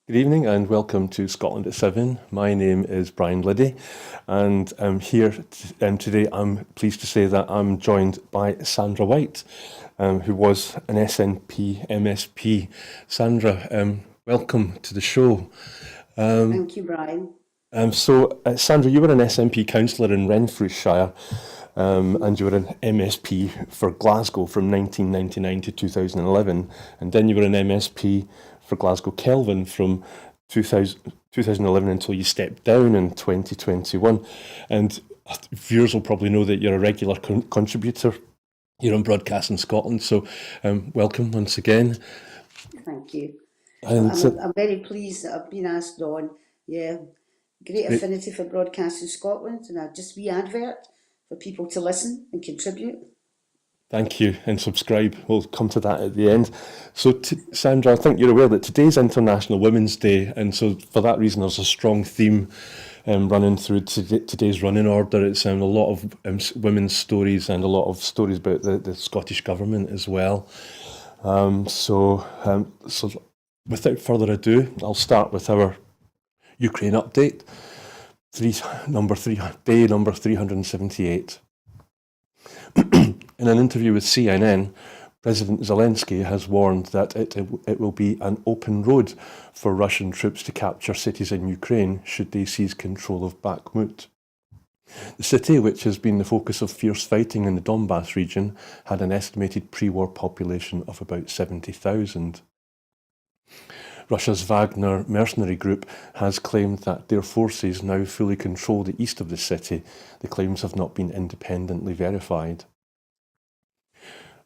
Good evening and welcome to Scotland at 7. My name is Brian Liddy and I'm here today. I'm pleased to say that I'm joined by Sandra White, who was an SNP MSP. Sandra, welcome to the show. Thank you, Brian. Sandra, you were an SNP councillor in Renfrewshire, Mhm. and you were an MSP for Glasgow from 1999 to 2011, and then you were an MSP for Glasgow Kelvin from 2011 until you stepped down in 2021. And viewers will probably know that you're a regular contributor here on Broadcasting Scotland, so welcome once again. Thank you. I'm, And I'm, I'm very pleased that I've been asked on. Yeah, great great. affinity for Broadcasting Scotland, and I'll just advert for people to listen and contribute. Thank you, and subscribe. We'll come to that at the end. Sandra, I think you're aware that today's International Women's Day, and so for that reason, there's a strong theme running through today's running order. It's a lot of women's stories and a lot of stories about the Scottish Government as well. So without further ado, I'll start with our Ukraine update. Day number 378. In an interview with CNN, President Zelensky has warned that it will be an open road for Russian troops to capture cities in Ukraine should they seize control of Bakhmut. The city, which has been the focus of fierce fighting in the Donbass region, had an estimated pre-war population of about 70,000. Russia's Wagner mercenary group has claimed that their forces now fully control the east of the city. The claims have not been independently verified.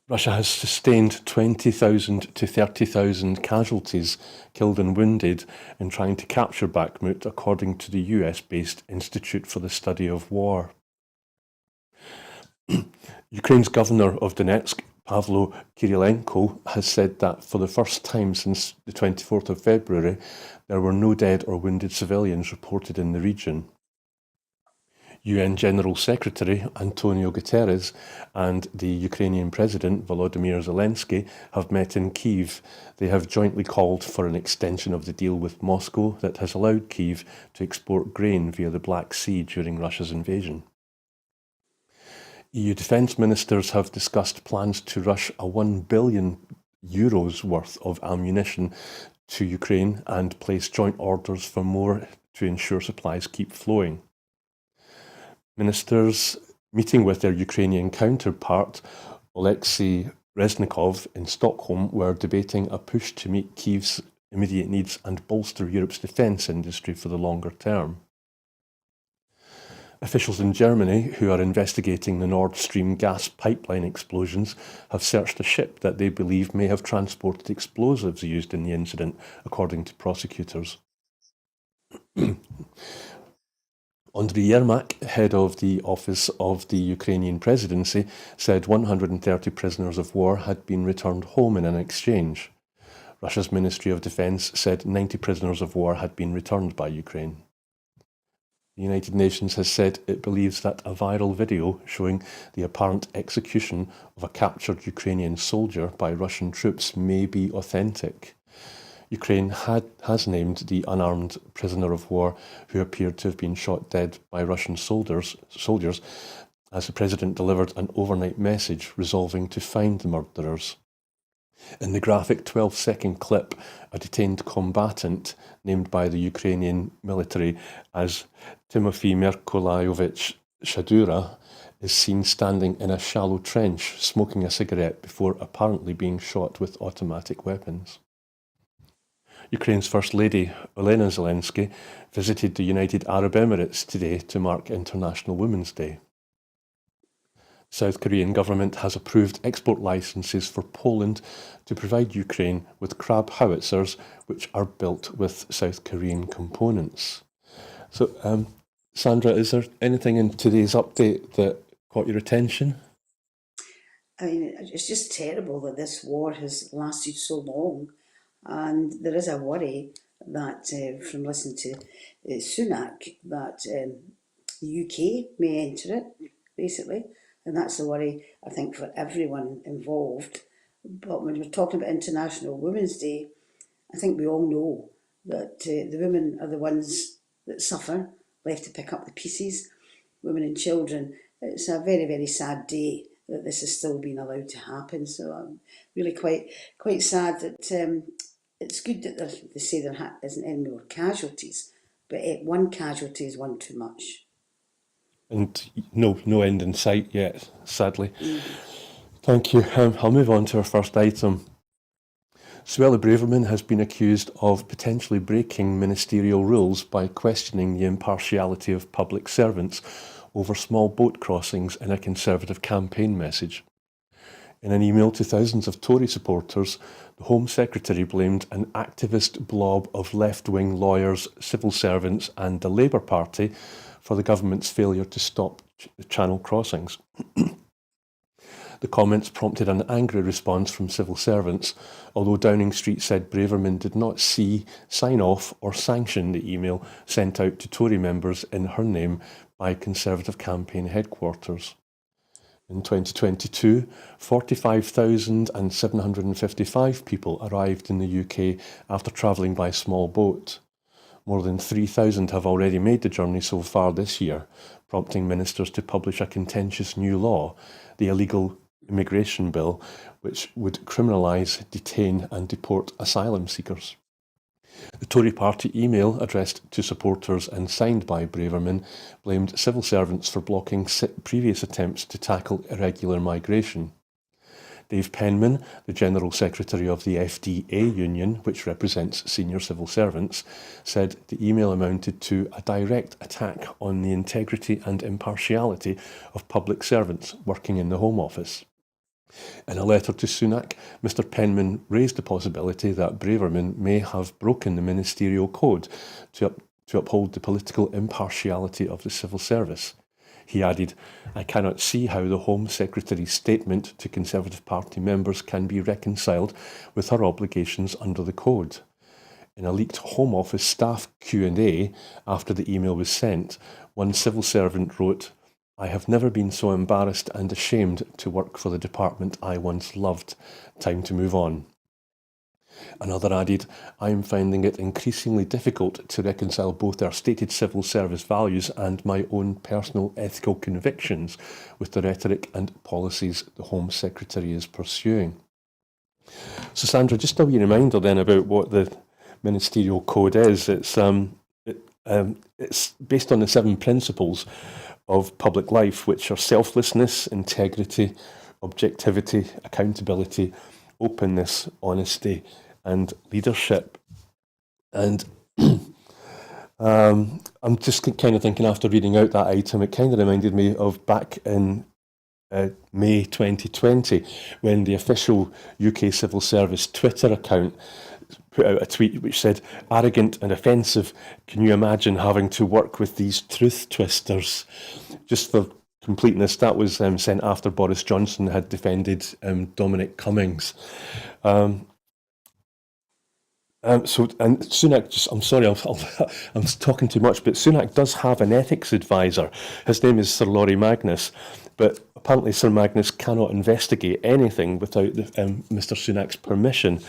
Russia has sustained 20,000 to 30,000 casualties, killed and wounded, in trying to capture Bakhmut, according to the US-based Institute for the Study of War. Ukraine's governor of Donetsk, Pavlo Kyrylenko, has said that for the first time since the 24th of February, there were no dead or wounded civilians reported in the region. UN General Secretary Antonio Guterres and the Ukrainian President Volodymyr Zelensky have met in Kyiv. They have jointly called for an extension of the deal with Moscow that has allowed Kyiv to export grain via the Black Sea during Russia's invasion. EU defence ministers have discussed plans to rush a €1 billion worth of ammunition to Ukraine and place joint orders for more to ensure supplies keep flowing. Ministers meeting with their Ukrainian counterpart, Oleksiy Reznikov, in Stockholm, were debating a push to meet Kyiv's immediate needs and bolster Europe's defence industry for the longer term. Officials in Germany, who are investigating the Nord Stream gas pipeline explosions, have searched a ship that they believe may have transported explosives used in the incident, according to prosecutors. Andriy Yermak, head of the office of the Ukrainian presidency, said 130 prisoners of war had been returned home in an exchange. Russia's Ministry of Defense said 90 prisoners of war had been returned by Ukraine. The United Nations has said it believes that a viral video showing the apparent execution of a captured Ukrainian soldier by Russian troops may be authentic. Ukraine has named the unarmed prisoner of war who appeared to have been shot dead by Russian soldiers as the president delivered an overnight message resolving to find the murderers. In the graphic 12-second clip, a detained combatant, named by the Ukrainian military as Timofey Merkolayevich Shadura, is seen standing in a shallow trench, smoking a cigarette before apparently being shot with automatic weapons. Ukraine's First Lady, Olena Zelensky, visited the United Arab Emirates today to mark International Women's Day. South Korean government has approved export licenses for Poland to provide Ukraine with Crab howitzers, which are built with South Korean components. So, Sandra, is there anything in today's update that caught your attention? I mean, it's just terrible that this war has lasted so long, and there is a worry that from listening to Sunak that the UK may enter it, basically, and that's the worry I think for everyone involved. But when we're talking about International Women's Day, I think we all know that the women are the ones that suffer, left to pick up the pieces, women and children. It's a very, very sad day that this is still being allowed to happen. So I'm really quite sad that it's good that they say there isn't any more casualties, but one casualty is one too much. And no end in sight yet, sadly. Mm. Thank you. I'll move on to our first item. Suella Braverman has been accused of potentially breaking ministerial rules by questioning the impartiality of public servants over small boat crossings in a Conservative campaign message. In an email to thousands of Tory supporters, the Home Secretary blamed an activist blob of left-wing lawyers, civil servants and the Labour Party for the government's failure to stop channel crossings. The comments prompted an angry response from civil servants, although Downing Street said Braverman did not see, sign off or sanction the email sent out to Tory members in her name by Conservative campaign headquarters. In 2022, 45,755 people arrived in the UK after travelling by small boat. More than 3,000 have already made the journey so far this year, prompting ministers to publish a contentious new law, the Illegal Immigration Bill, which would criminalise, detain and deport asylum seekers. The Tory party email, addressed to supporters and signed by Braverman, blamed civil servants for blocking previous attempts to tackle irregular migration. Dave Penman, the General Secretary of the FDA union, which represents senior civil servants, said the email amounted to a direct attack on the integrity and impartiality of public servants working in the Home Office. In a letter to Sunak, Mr Penman raised the possibility that Braverman may have broken the ministerial code to uphold the political impartiality of the civil service. He added, "I cannot see how the Home Secretary's statement to Conservative Party members can be reconciled with her obligations under the code." In a leaked Home Office staff Q&A after the email was sent, one civil servant wrote, "I have never been so embarrassed and ashamed to work for the department I once loved. Time to move on." Another added, "I am finding it increasingly difficult to reconcile both our stated civil service values and my own personal ethical convictions with the rhetoric and policies the Home Secretary is pursuing." So Sandra, just a wee reminder then about what the ministerial code is. It's based on the 7 principles of public life, which are selflessness, integrity, objectivity, accountability, openness, honesty, and leadership. And I'm just kind of thinking, after reading out that item, it kind of reminded me of back in May 2020, when the official UK Civil Service Twitter account put out a tweet which said, "Arrogant and offensive, can you imagine having to work with these truth twisters?" Just for completeness, that was sent after Boris Johnson had defended Dominic Cummings. And Sunak, I'm sorry, I'm talking too much, but Sunak does have an ethics advisor. His name is Sir Laurie Magnus, but apparently Sir Magnus cannot investigate anything without Mr Sunak's permission.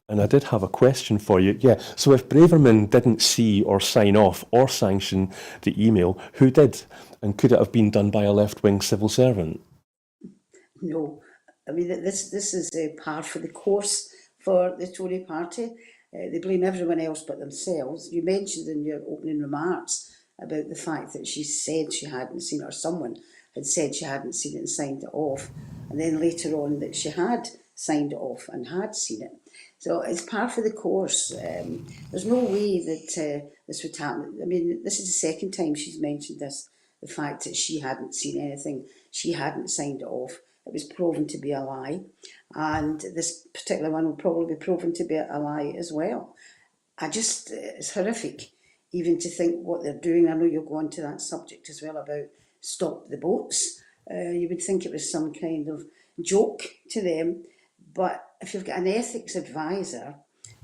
And I did have a question for you. Yeah, so if Braverman didn't see or sign off or sanction the email, who did? And could it have been done by a left-wing civil servant? No, I mean, this is par for the course for the Tory party. They blame everyone else but themselves. You mentioned in your opening remarks about the fact that she said she hadn't seen it, or someone had said she hadn't seen it and signed it off, and then later on that she had signed it off and had seen it. So it's par for the course. There's no way that this would happen. I mean, this is the second time she's mentioned this, the fact that she hadn't seen anything, she hadn't signed it off. It was proven to be a lie, and this particular one will probably be proven to be a lie as well. It's horrific even to think what they're doing. I know you'll go on to that subject as well about stop the boats. You would think it was some kind of joke to them, but if you've got an ethics advisor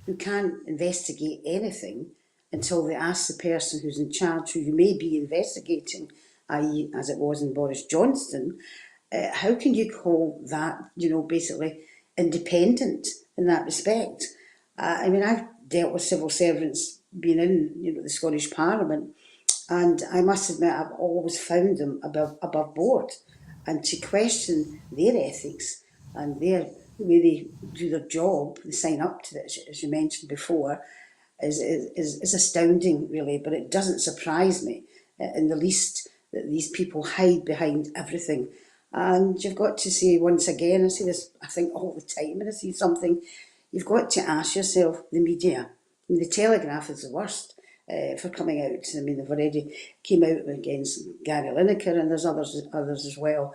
who can't investigate anything until they ask the person who's in charge, who you may be investigating, i.e. as it was in Boris Johnson, how can you call that, basically independent in that respect? I mean, I've dealt with civil servants being in, the Scottish Parliament, and I must admit I've always found them above board, and to question their ethics and the way they do their job, they sign up to it, as you mentioned before, is astounding, really. But it doesn't surprise me in the least that these people hide behind everything. And you've got to say, once again, I say this, I think, all the time when I see something, you've got to ask yourself, the media. I mean, the Telegraph is the worst for coming out. I mean, they've already came out against Gary Lineker, and there's others as well,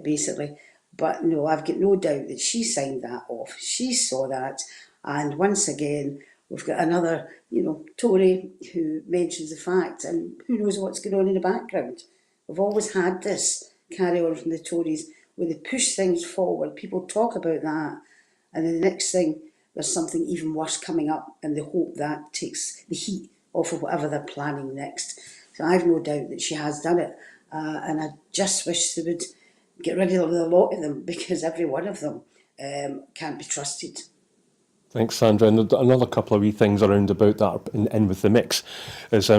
basically. But no, I've got no doubt that she signed that off. She saw that, and once again, we've got another, Tory who mentions the fact, and who knows what's going on in the background. We've always had this carry on from the Tories where they push things forward. People talk about that, and then the next thing, there's something even worse coming up, and they hope that takes the heat off of whatever they're planning next. So I've no doubt that she has done it, and I just wish they would get rid of the lot of them, because every one of them can't be trusted. Thanks, Sandra. And another couple of wee things around about that in with the mix is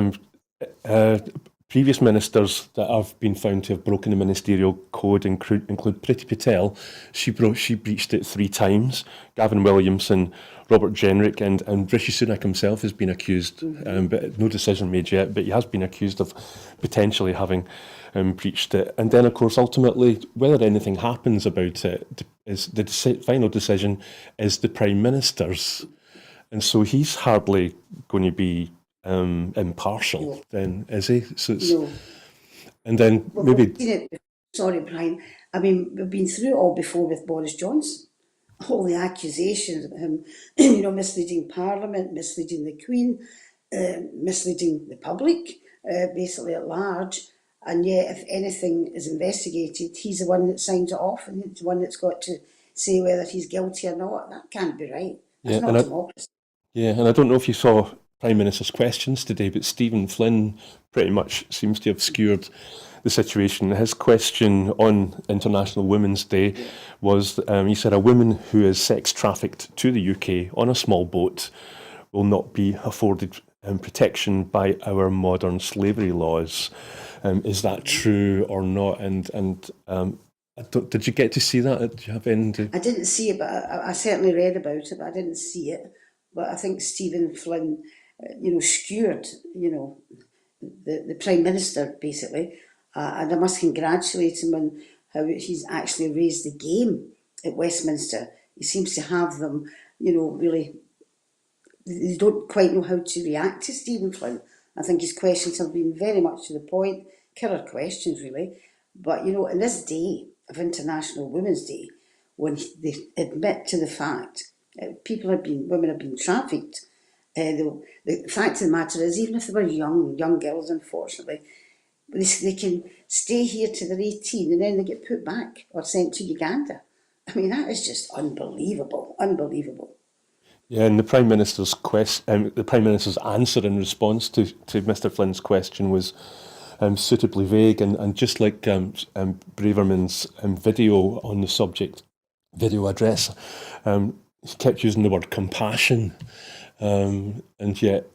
previous ministers that have been found to have broken the ministerial code include Priti Patel. She breached it 3 times. Gavin Williamson, Robert Jenrick, and Rishi Sunak himself has been accused, but no decision made yet. But he has been accused of potentially having breached it. And then, of course, ultimately, whether anything happens about it is the final decision is the Prime Minister's, and so he's hardly going to be impartial. No. Then, is he? So no. And then maybe. Sorry, Brian. I mean, we've been through it all before with Boris Johnson. All the accusations of him, misleading Parliament, misleading the Queen, misleading the public, basically at large. And yet, if anything is investigated, he's the one that signs it off, and he's the one that's got to say whether he's guilty or not. That can't be right. That's not democracy. Yeah, and I don't know if you saw Prime Minister's questions today, but Stephen Flynn pretty much seems to have skewered the situation. His question on International Women's Day was, he said, a woman who is sex trafficked to the UK on a small boat will not be afforded protection by our modern slavery laws. Is that true or not? And did you get to see that? Did you have any? I didn't see it, but I certainly read about it, but I didn't see it. But I think Stephen Flynn, skewered, the Prime Minister, basically. And I must congratulate him on how he's actually raised the game at Westminster. He seems to have them, really, they don't quite know how to react to Stephen Flynn. I think his questions have been very much to the point, killer questions, really. But, in this day of International Women's Day, when they admit to the fact women have been trafficked, the fact of the matter is, even if they were young girls, unfortunately, they can stay here till they're 18 and then they get put back or sent to Uganda. I mean, that is just unbelievable. Yeah, and the Prime Minister's answer in response to Mr. Flynn's question was suitably vague, and just like Braverman's video on the subject, video address, he kept using the word compassion, and yet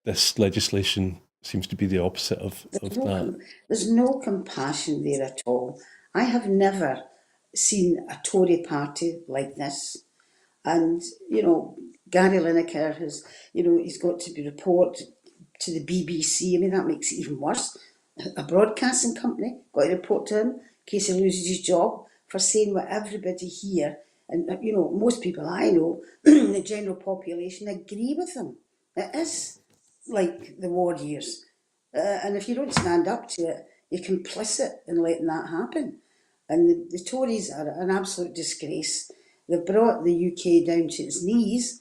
this legislation seems to be the opposite of that. There's no compassion there at all. I have never seen a Tory party like this. And, Gary Lineker has, he's got to be reported to the BBC. I mean, that makes it even worse. A broadcasting company got to report to him in case he loses his job for saying what everybody here, and, most people I know, the general population agree with him. It is like the war years. And if you don't stand up to it, you're complicit in letting that happen. And the Tories are an absolute disgrace. They've brought the UK down to its knees,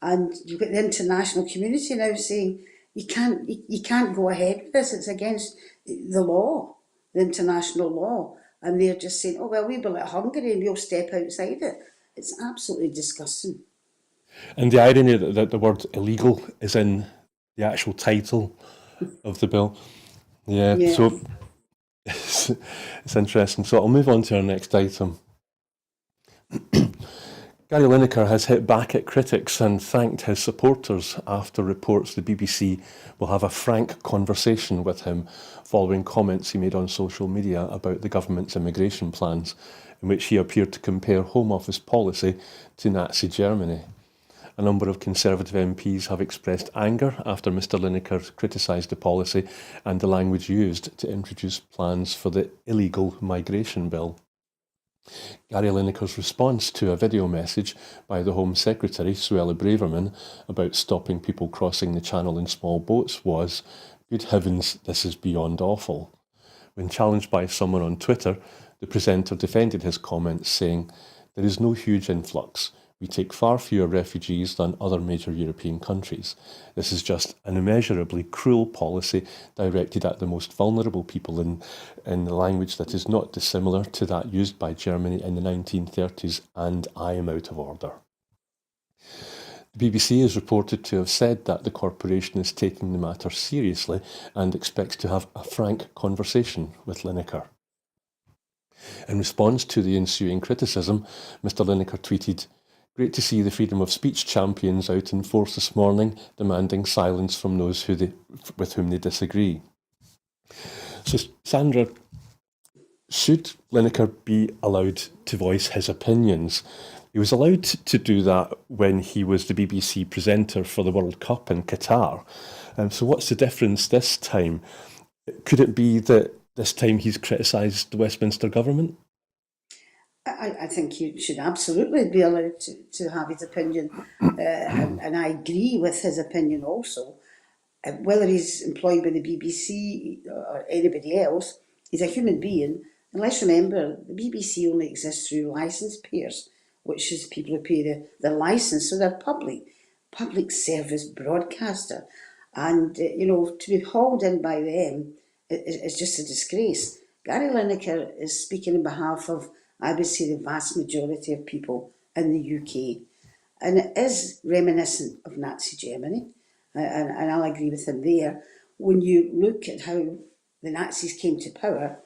and you've got the international community now saying you can't go ahead with this. It's against the law, the international law. And they're just saying, oh, well, we'll be like Hungary and we'll step outside it. It's absolutely disgusting. And the irony that the word illegal is in the actual title of the bill. Yeah. So it's interesting. So I'll move on to our next item. Gary Lineker has hit back at critics and thanked his supporters after reports the BBC will have a frank conversation with him following comments he made on social media about the government's immigration plans, in which he appeared to compare Home Office policy to Nazi Germany. A number of Conservative MPs have expressed anger after Mr Lineker criticised the policy and the language used to introduce plans for the illegal migration bill. Gary Lineker's response to a video message by the Home Secretary, Suella Braverman, about stopping people crossing the channel in small boats was, "Good heavens, this is beyond awful." When challenged by someone on Twitter, the presenter defended his comments, saying, "There is no huge influx. We take far fewer refugees than other major European countries. This is just an immeasurably cruel policy directed at the most vulnerable people in the language that is not dissimilar to that used by Germany in the 1930s, and I am out of order." The BBC is reported to have said that the corporation is taking the matter seriously and expects to have a frank conversation with Lineker. In response to the ensuing criticism, Mr Lineker tweeted, "Great to see the freedom of speech champions out in force this morning, demanding silence from those with whom they disagree." So, Sandra, should Lineker be allowed to voice his opinions? He was allowed to do that when he was the BBC presenter for the World Cup in Qatar. So what's the difference this time? Could it be that this time he's criticised the Westminster government? I think he should absolutely be allowed to have his opinion, and I agree with his opinion also. Whether he's employed by the BBC or anybody else, he's a human being. And let's remember, the BBC only exists through licence payers, which is people who pay the licence, so they're public service broadcaster. And, to be hauled in by them is just a disgrace. Gary Lineker is speaking on behalf of, I would say, the vast majority of people in the UK. And it is reminiscent of Nazi Germany, and I'll agree with him there. When you look at how the Nazis came to power,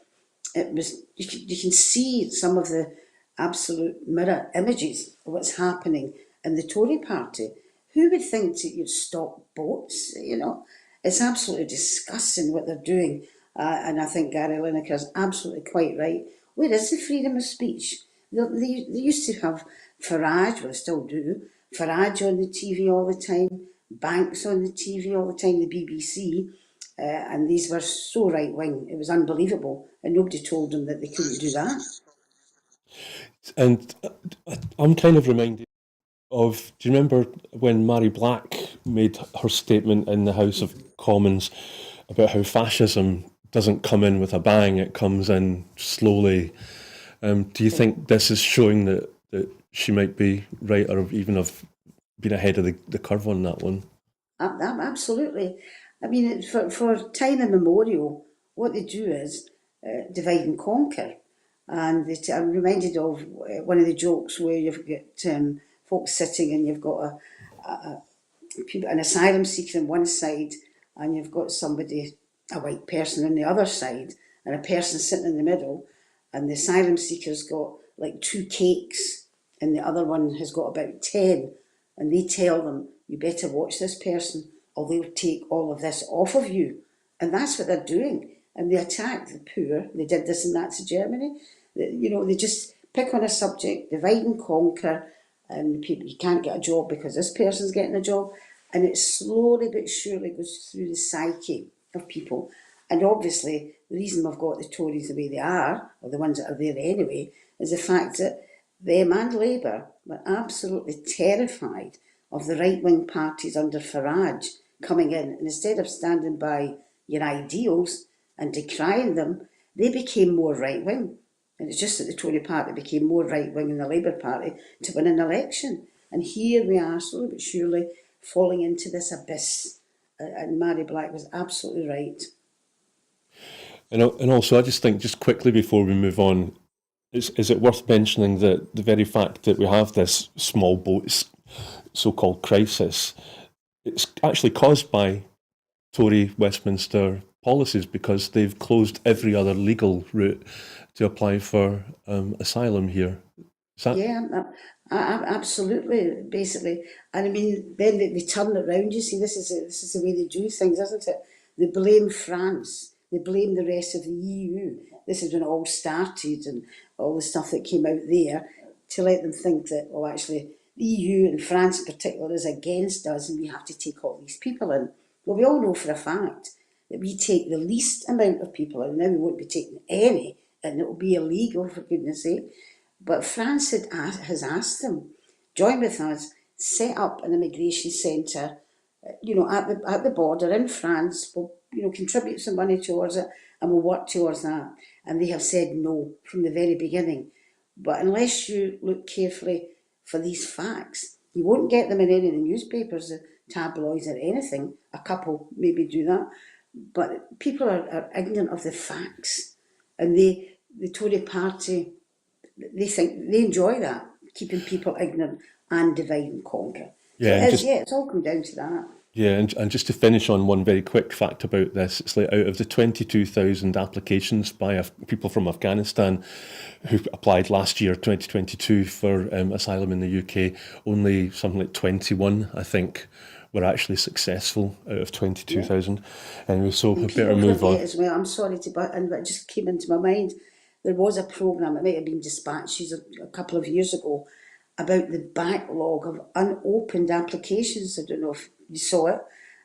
it was you can see some of the absolute mirror images of what's happening in the Tory party. Who would think that you'd stop boats? It's absolutely disgusting what they're doing, and I think Gary Lineker is absolutely quite right. Where is the freedom of speech? They used to have Farage, well, they still do, Farage on the TV all the time, Banks on the TV all the time, the BBC, and these were so right wing, it was unbelievable, and nobody told them that they couldn't do that. And I'm kind of reminded of, do you remember when Mary Black made her statement in the House of Commons about how fascism doesn't come in with a bang, it comes in slowly? Do you think this is showing that she might be right, or even have been ahead of the curve on that one? Absolutely. I mean, for time immemorial, what they do is divide and conquer. And I'm reminded of one of the jokes where you've got folks sitting and you've got an asylum seeker on one side, and you've got somebody, a white person, on the other side, and a person sitting in the middle, and the asylum seeker's got like two cakes, and the other one has got about 10, and they tell them, "You better watch this person, or they'll take all of this off of you." And that's what they're doing. And they attack the poor. They did this in Nazi Germany. They just pick on a subject, divide and conquer, and people, you can't get a job because this person's getting a job. And it slowly but surely goes through the psyche of people. And obviously, the reason we've got the Tories the way they are, or the ones that are there anyway, is the fact that them and Labour were absolutely terrified of the right-wing parties under Farage coming in. And instead of standing by your ideals and decrying them, they became more right-wing. And it's just that the Tory party became more right-wing than the Labour party to win an election. And here we are, slowly but surely, falling into this abyss. And Mary Black was absolutely right. And also, I just think, just quickly before we move on, is it worth mentioning that the very fact that we have this small boats so-called crisis, it's actually caused by Tory Westminster policies, because they've closed every other legal route to apply for asylum here. Yeah, Absolutely, basically, and I mean, then they turn it round. You see, this is the way they do things, isn't it? They blame France, they blame the rest of the EU. This is when it all started, and all the stuff that came out there, to let them think that, oh, actually, the EU and France in particular is against us, and we have to take all these people in. Well, we all know for a fact that we take the least amount of people in. Now we won't be taking any, and it will be illegal, for goodness sake. But France has asked them, join with us, set up an immigration centre, at the border in France. We'll, contribute some money towards it, and we'll work towards that. And they have said no from the very beginning. But unless you look carefully for these facts, you won't get them in any of the newspapers, the tabloids, or anything. A couple maybe do that, but people are ignorant of the facts, and the Tory party, they think they enjoy that, keeping people ignorant and divide and conquer. So Yeah, it and is, just yeah, it's all come down to that. and just to finish on one very quick fact about this, it's like out of the 22,000 applications by people from Afghanistan who applied last year, 2022, for asylum in the UK, only something like 21, I think, were actually successful out of Yeah. 22,000. Anyway, so And we better people move on. forget as well, I'm sorry to, but and it just came into my mind, there was a programme, it might have been Dispatches a couple of years ago, about the backlog of unopened applications. I don't know if you saw it.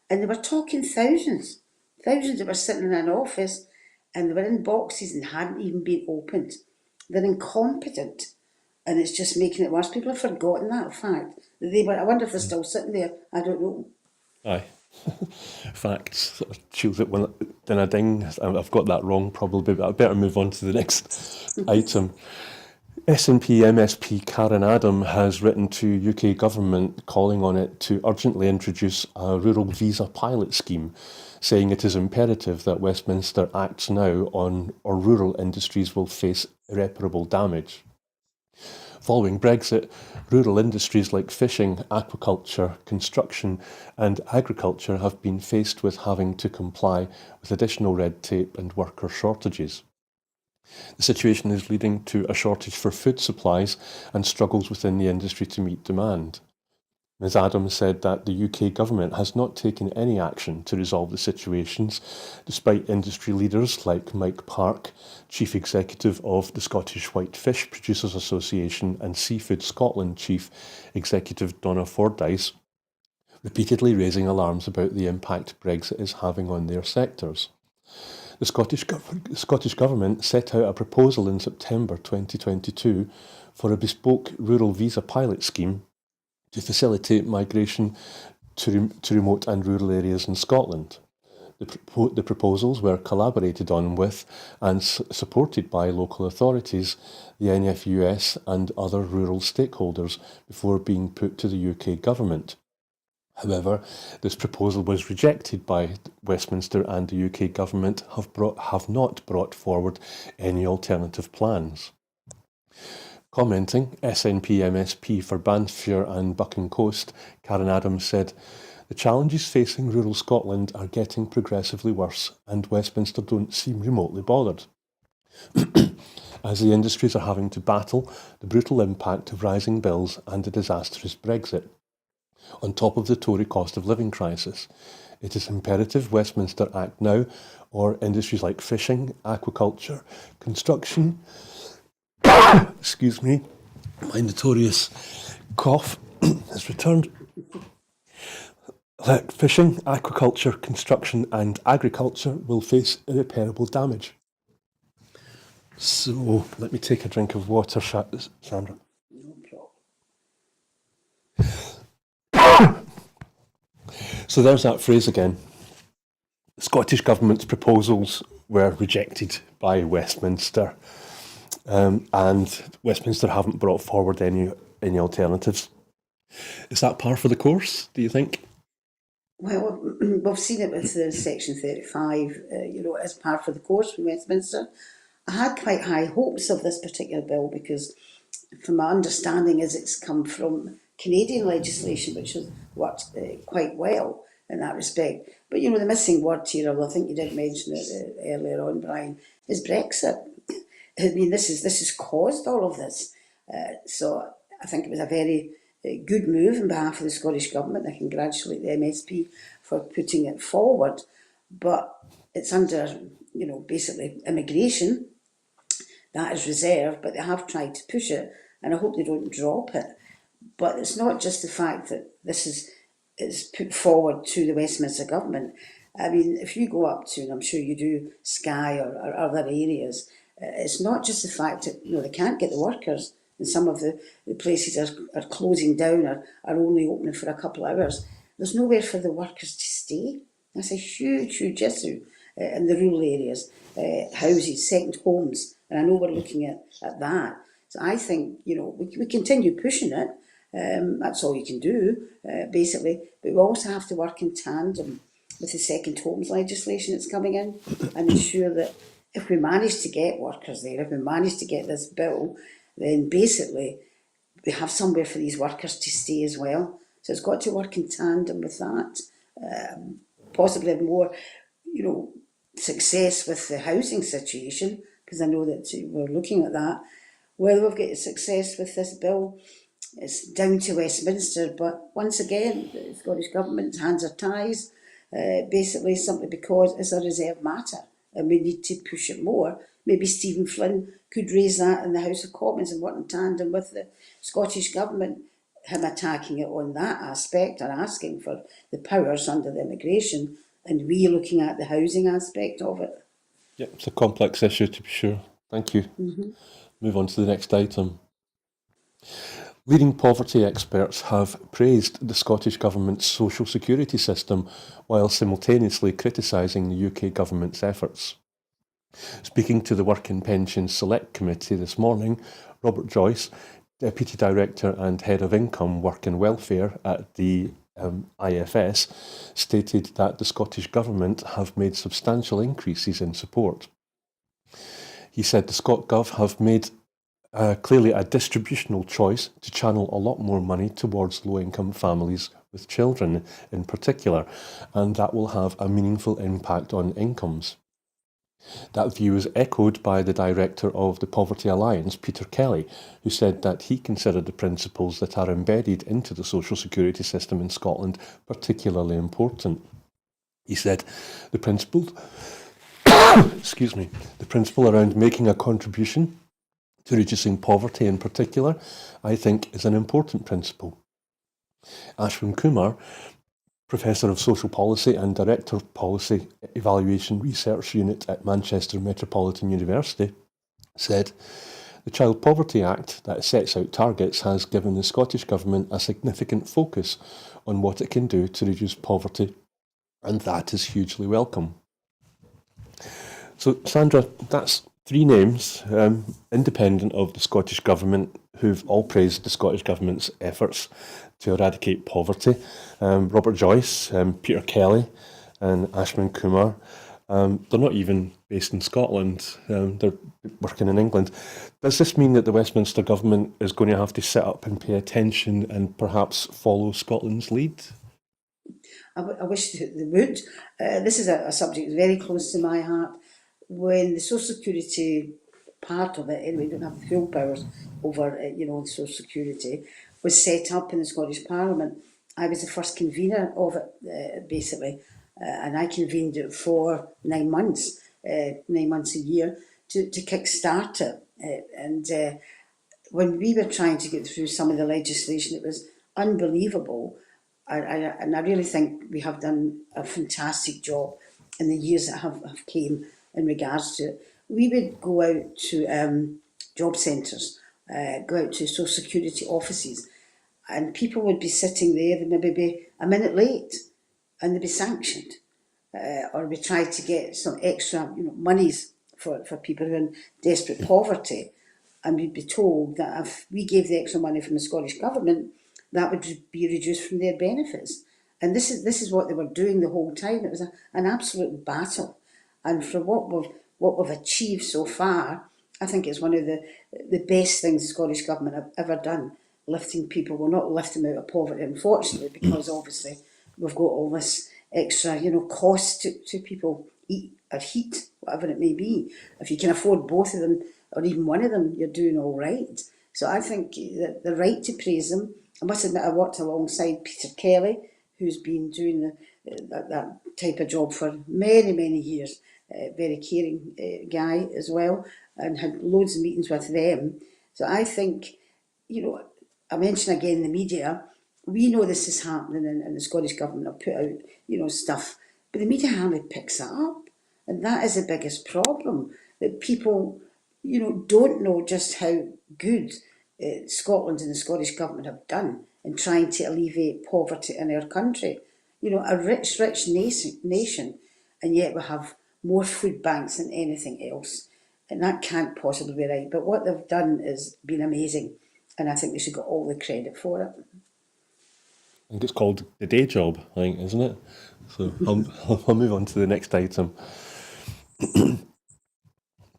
And they were talking thousands. Thousands that were sitting in an office, and they were in boxes and hadn't even been opened. They're incompetent. And it's just making it worse. People have forgotten that fact. They were, I wonder if they're still sitting there. I don't know. Aye. Facts. Shields it when then I ding. I've got that wrong probably, but I better move on to the next item. SNP MSP Karen Adam has written to UK government calling on it to urgently introduce a rural visa pilot scheme, saying it is imperative that Westminster acts now on or rural industries will face irreparable damage. Following Brexit, rural industries like fishing, aquaculture, construction, and agriculture have been faced with having to comply with additional red tape and worker shortages. The situation is leading to a shortage for food supplies and struggles within the industry to meet demand. Ms Adams said that the UK government has not taken any action to resolve the situations, despite industry leaders like Mike Park, Chief Executive of the Scottish White Fish Producers Association, and Seafood Scotland Chief Executive Donna Fordyce, repeatedly raising alarms about the impact Brexit is having on their sectors. The Scottish Government set out a proposal in September 2022 for a bespoke rural visa pilot scheme to facilitate migration to remote and rural areas in Scotland. The proposals were collaborated on with and supported by local authorities, the NFUS and other rural stakeholders before being put to the UK government. However, this proposal was rejected by Westminster, and the UK government have not brought forward any alternative plans. Commenting, SNP MSP for Banffshire and Bucking Coast, Karen Adams said, "The challenges facing rural Scotland are getting progressively worse, and Westminster don't seem remotely bothered, as the industries are having to battle the brutal impact of rising bills and a disastrous Brexit, on top of the Tory cost of living crisis. It is imperative Westminster act now, or industries like fishing, aquaculture, construction, excuse me, my notorious cough has returned. Like fishing, aquaculture, construction, and agriculture will face irreparable damage." So, let me take a drink of water, Sandra. No problem. So, there's that phrase again. The Scottish Government's proposals were rejected by Westminster, and Westminster haven't brought forward any alternatives. Is that par for the course, do you think? Well, we've seen it with the Section 35, as par for the course from Westminster. I had quite high hopes of this particular bill because, from my understanding, is it's come from Canadian legislation, which has worked quite well in that respect. But the missing word here, although I think you did mention it earlier on, Brian, is Brexit. I mean, this has caused all of this. So I think it was a very good move on behalf of the Scottish Government. I congratulate the MSP for putting it forward, but it's under, basically immigration. That is reserved, but they have tried to push it, and I hope they don't drop it. But it's not just the fact that this is put forward to the Westminster Government. I mean, if you go up to, and I'm sure you do, Skye or other areas, it's not just the fact that they can't get the workers, and some of the places are closing down or are only opening for a couple of hours. There's nowhere for the workers to stay. That's a huge, huge issue in the rural areas. Houses, second homes, and I know we're looking at that. So I think, we continue pushing it. That's all you can do, basically. But we also have to work in tandem with the second homes legislation that's coming in and ensure that if we manage to get workers there, if we manage to get this bill, then basically we have somewhere for these workers to stay as well. So it's got to work in tandem with that. Possibly have more, success with the housing situation, because I know that we're looking at that. Whether we've got success with this bill, it's down to Westminster, but once again, the Scottish Government's hands are tied, basically simply because it's a reserved matter and we need to push it more. Maybe Stephen Flynn could raise that in the House of Commons and work in tandem with the Scottish Government, him attacking it on that aspect or asking for the powers under the immigration, and we looking at the housing aspect of it. Yeah, it's a complex issue to be sure. Thank you. Move on to the next item. Leading poverty experts have praised the Scottish Government's social security system while simultaneously criticising the UK Government's efforts. Speaking to the Work and Pensions Select Committee this morning, Robert Joyce, Deputy Director and Head of Income, Work and Welfare at the IFS, stated that the Scottish Government have made substantial increases in support. He said the ScotGov have made clearly a distributional choice to channel a lot more money towards low-income families with children in particular, and that will have a meaningful impact on incomes. That view is echoed by the director of the Poverty Alliance, Peter Kelly, who said that he considered the principles that are embedded into the social security system in Scotland particularly important. He said the principle, the principle around making a contribution to reducing poverty in particular, I think is an important principle. Ashwin Kumar, Professor of Social Policy and Director of Policy Evaluation Research Unit at Manchester Metropolitan University, said, "The Child Poverty Act that sets out targets has given the Scottish Government a significant focus on what it can do to reduce poverty, and that is hugely welcome." So, Sandra, that's three names, independent of the Scottish Government, who've all praised the Scottish Government's efforts to eradicate poverty. Robert Joyce, Peter Kelly and Ashwin Kumar. They're not even based in Scotland, they're working in England. Does this mean that the Westminster Government is going to have to sit up and pay attention and perhaps follow Scotland's lead? I wish they would. This is a subject very close to my heart. When the Social Security part of it, anyway, don't have full powers over, Social Security, was set up in the Scottish Parliament. I was the first convener of it, basically, and I convened it for 9 months, 9 months a year, to kick-start it. And when we were trying to get through some of the legislation, it was unbelievable. And I really think we have done a fantastic job in the years that have came in regards to it. We would go out to job centres, go out to social security offices, and people would be sitting there, they maybe be a minute late, and they'd be sanctioned. Or we tried to get some extra monies for people who are in desperate poverty, and we'd be told that if we gave the extra money from the Scottish Government, that would be reduced from their benefits. And this is what they were doing the whole time. It was an absolute battle. And for what we've achieved so far, I think it's one of the best things the Scottish Government have ever done, lifting people. We'll not lift them out of poverty, unfortunately, because obviously we've got all this extra, cost to people, eat or heat, whatever it may be. If you can afford both of them, or even one of them, you're doing all right. So I think that the right to praise them. I must admit, I worked alongside Peter Kelly, who's been doing that type of job for many, many years. Very caring guy as well, and had loads of meetings with them. So I think, I mention again the media. We know this is happening, and the Scottish Government have put out, stuff, but the media hardly picks it up. And that is the biggest problem, that people, don't know just how good Scotland and the Scottish Government have done in trying to alleviate poverty in our country. A rich, rich nation, and yet we have more food banks than anything else. And that can't possibly be right. But what they've done has been amazing, and I think they should get all the credit for it. I think it's called the day job, I think, isn't it? So I'll move on to the next item.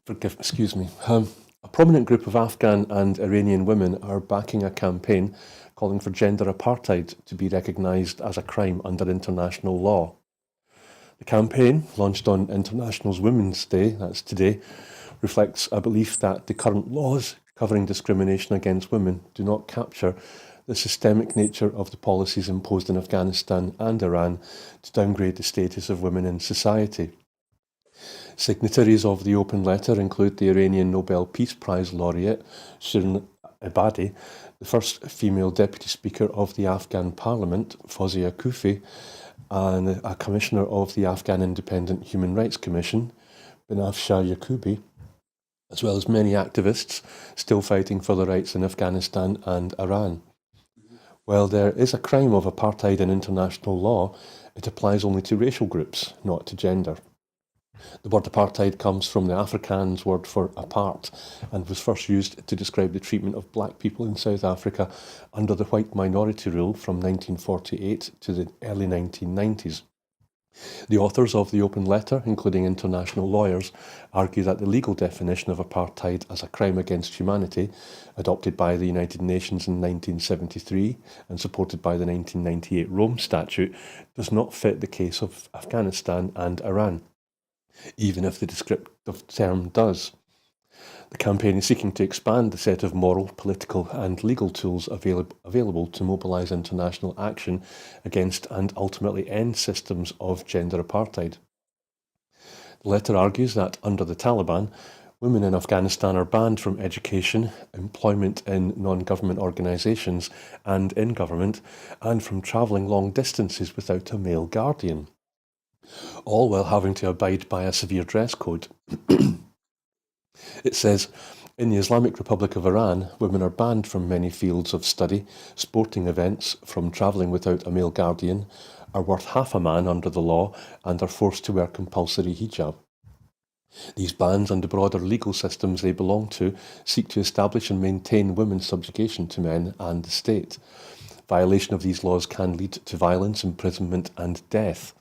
Excuse me. A prominent group of Afghan and Iranian women are backing a campaign calling for gender apartheid to be recognised as a crime under international law. The campaign, launched on International Women's Day, that's today, reflects a belief that the current laws covering discrimination against women do not capture the systemic nature of the policies imposed in Afghanistan and Iran to downgrade the status of women in society. Signatories of the open letter include the Iranian Nobel Peace Prize laureate Shirin Ebadi, the first female deputy speaker of the Afghan parliament, Fawzia Koofi, and a commissioner of the Afghan Independent Human Rights Commission, Banafsheh Yaqoobi, as well as many activists still fighting for the rights in Afghanistan and Iran. While there is a crime of apartheid in international law, it applies only to racial groups, not to gender. The word apartheid comes from the Afrikaans word for apart and was first used to describe the treatment of black people in South Africa under the white minority rule from 1948 to the early 1990s. The authors of the open letter, including international lawyers, argue that the legal definition of apartheid as a crime against humanity, adopted by the United Nations in 1973 and supported by the 1998 Rome Statute, does not fit the case of Afghanistan and Iran, even if the descriptive term does. The campaign is seeking to expand the set of moral, political and legal tools available to mobilise international action against and ultimately end systems of gender apartheid. The letter argues that under the Taliban, women in Afghanistan are banned from education, employment in non-government organisations and in government, and from travelling long distances without a male guardian, all while having to abide by a severe dress code. It says, in the Islamic Republic of Iran, women are banned from many fields of study, sporting events, from travelling without a male guardian, are worth half a man under the law, and are forced to wear compulsory hijab. These bans and the broader legal systems they belong to seek to establish and maintain women's subjugation to men and the state. Violation of these laws can lead to violence, imprisonment and death.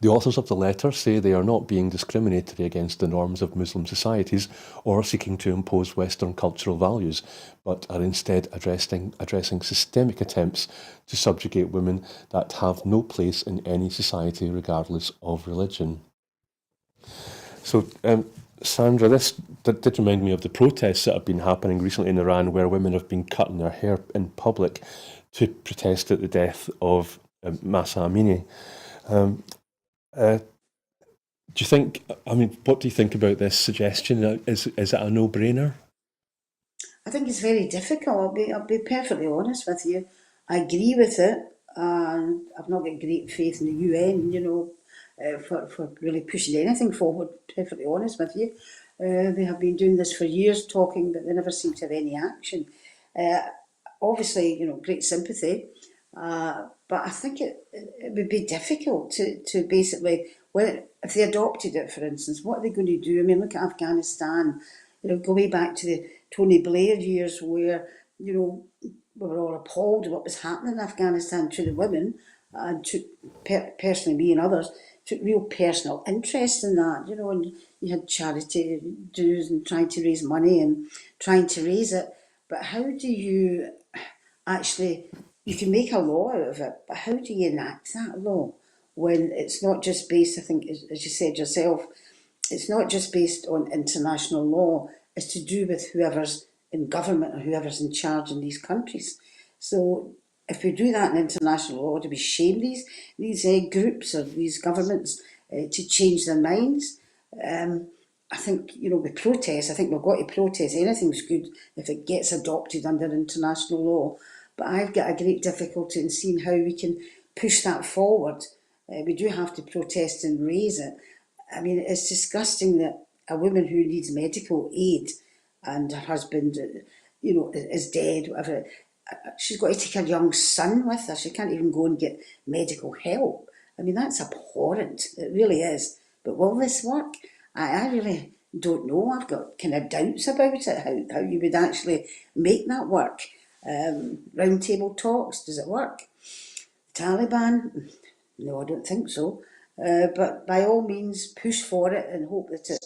The authors of the letter say they are not being discriminatory against the norms of Muslim societies or seeking to impose Western cultural values, but are instead addressing systemic attempts to subjugate women that have no place in any society regardless of religion. So, Sandra, this did remind me of the protests that have been happening recently in Iran, where women have been cutting their hair in public to protest at the death of Mahsa Amini. Um, uh, do you think? I mean, what do you think about this suggestion? Is it a no-brainer? I think it's very difficult. I'll be perfectly honest with you. I agree with it, and I've not got great faith in the UN, for really pushing anything forward. Perfectly honest with you, they have been doing this for years, talking, but they never seem to have any action. Uh, Obviously, great sympathy, but I think it would be difficult to basically, well, if they adopted it, for instance, what are they going to do? I mean, look at Afghanistan. Go way back to the Tony Blair years, where we were all appalled at what was happening in Afghanistan to the women, and took personally, me and others took real personal interest in that. And you had charity dues and trying to raise money and trying to raise it. But how do you actually, you can make a law out of it, but how do you enact that law when it's not just based, I think, as you said yourself, it's not just based on international law, it's to do with whoever's in government or whoever's in charge in these countries. So if we do that in international law, do we shame these groups or these governments to change their minds? I think, we protest. I think we've got to protest. Anything's good if it gets adopted under international law. But I've got a great difficulty in seeing how we can push that forward. We do have to protest and raise it. I mean, it's disgusting that a woman who needs medical aid and her husband, is dead, whatever, she's got to take her young son with her. She can't even go and get medical help. I mean, that's abhorrent. It really is. But will this work? I really don't know. I've got kind of doubts about it, how you would actually make that work. Round table talks, does it work? Taliban? No, I don't think so. But by all means, push for it and hope that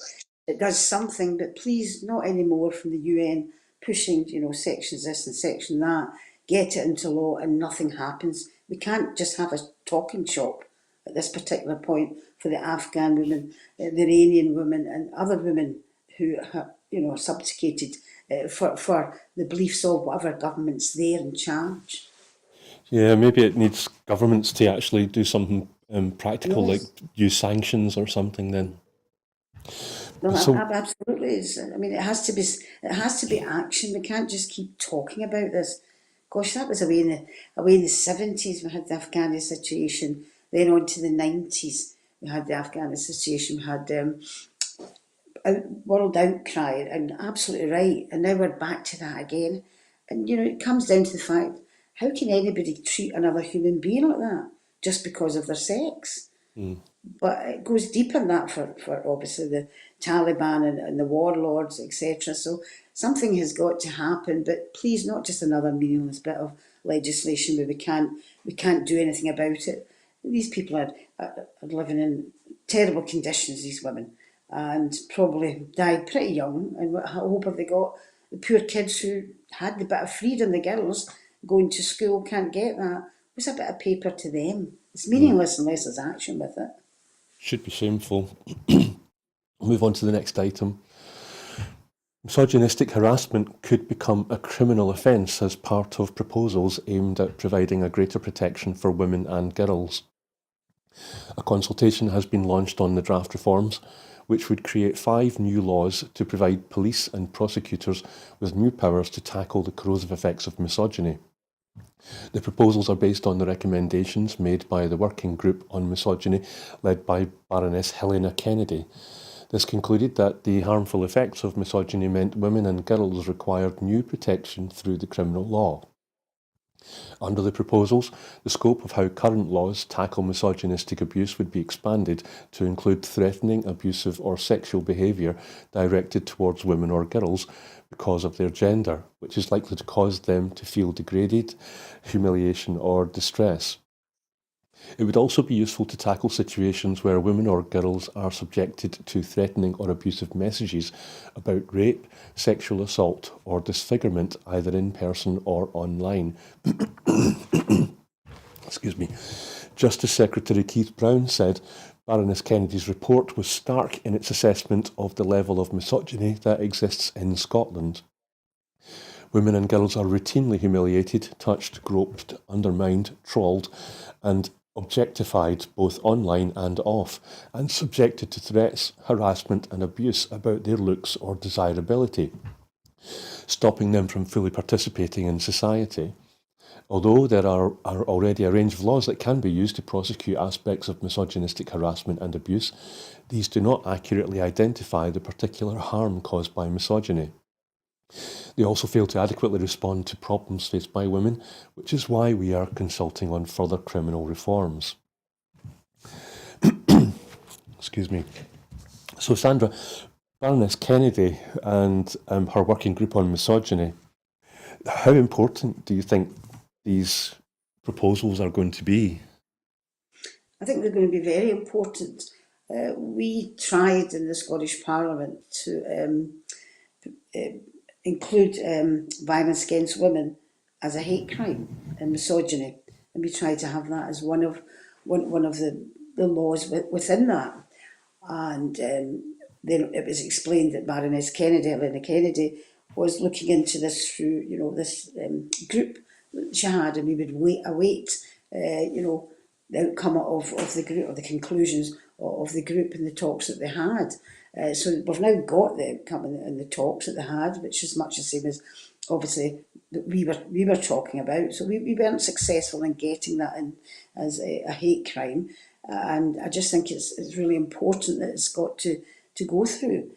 it does something. But please, not anymore from the UN pushing, sections this and section that. Get it into law and nothing happens. We can't just have a talking shop at this particular point for the Afghan women, the Iranian women, and other women who are subjugated for the beliefs of whatever government's there in charge. Yeah, maybe it needs governments to actually do something practical, like Yes. use sanctions or something. Then, No, so absolutely. I mean, it has to be action. We can't just keep talking about this. Gosh, that was away in the 70s. We had the Afghani situation. Then on to the 90s, we had the Afghani situation. We had world outcry, and absolutely right. And now we're back to that again. And it comes down to the fact: how can anybody treat another human being like that just because of their sex? But it goes deeper than that for obviously the Taliban and the warlords, etc. So something has got to happen, but please, not just another meaningless bit of legislation where we can't do anything about it. These people are living in terrible conditions, these women, and probably died pretty young. And what hope have they got? The poor kids who had the bit of freedom, the girls going to school, can't get that. What's a bit of paper to them? It's meaningless unless there's action with it. should be shameful. Move on to the next item. Misogynistic harassment could become a criminal offence as part of proposals aimed at providing a greater protection for women and girls. A consultation has been launched on the draft reforms, which would create 5 new laws to provide police and prosecutors with new powers to tackle the corrosive effects of misogyny. The proposals are based on the recommendations made by the Working Group on Misogyny, led by Baroness Helena Kennedy. This concluded that the harmful effects of misogyny meant women and girls required new protection through the criminal law. Under the proposals, the scope of how current laws tackle misogynistic abuse would be expanded to include threatening, abusive, or sexual behaviour directed towards women or girls because of their gender, which is likely to cause them to feel degraded, humiliation, or distress. It would also be useful to tackle situations where women or girls are subjected to threatening or abusive messages about rape, sexual assault, or disfigurement, either in person or online. Excuse me. Justice Secretary Keith Brown said Baroness Kennedy's report was stark in its assessment of the level of misogyny that exists in Scotland. Women and girls are routinely humiliated, touched, groped, undermined, trolled, and objectified both online and off, and subjected to threats, harassment, and abuse about their looks or desirability, stopping them from fully participating in society. Although there are already a range of laws that can be used to prosecute aspects of misogynistic harassment and abuse, these do not accurately identify the particular harm caused by misogyny. They also fail to adequately respond to problems faced by women, which is why we are consulting on further criminal reforms. Excuse me. So, Sandra, Baroness Kennedy and her working group on misogyny, how important do you think these proposals are going to be? I think they're going to be very important. We tried in the Scottish Parliament to include violence against women as a hate crime and misogyny, and we tried to have that as one of the laws within that. And then it was explained that Baroness Kennedy, Helena Kennedy, was looking into this through, this group that she had, and we would await, the outcome of the group, or the conclusions of the group and the talks that they had. So we've now got the outcome and the talks that they had, which is much the same as obviously that we were talking about. So we weren't successful in getting that in as a hate crime, and I just think it's really important that it's got to go through.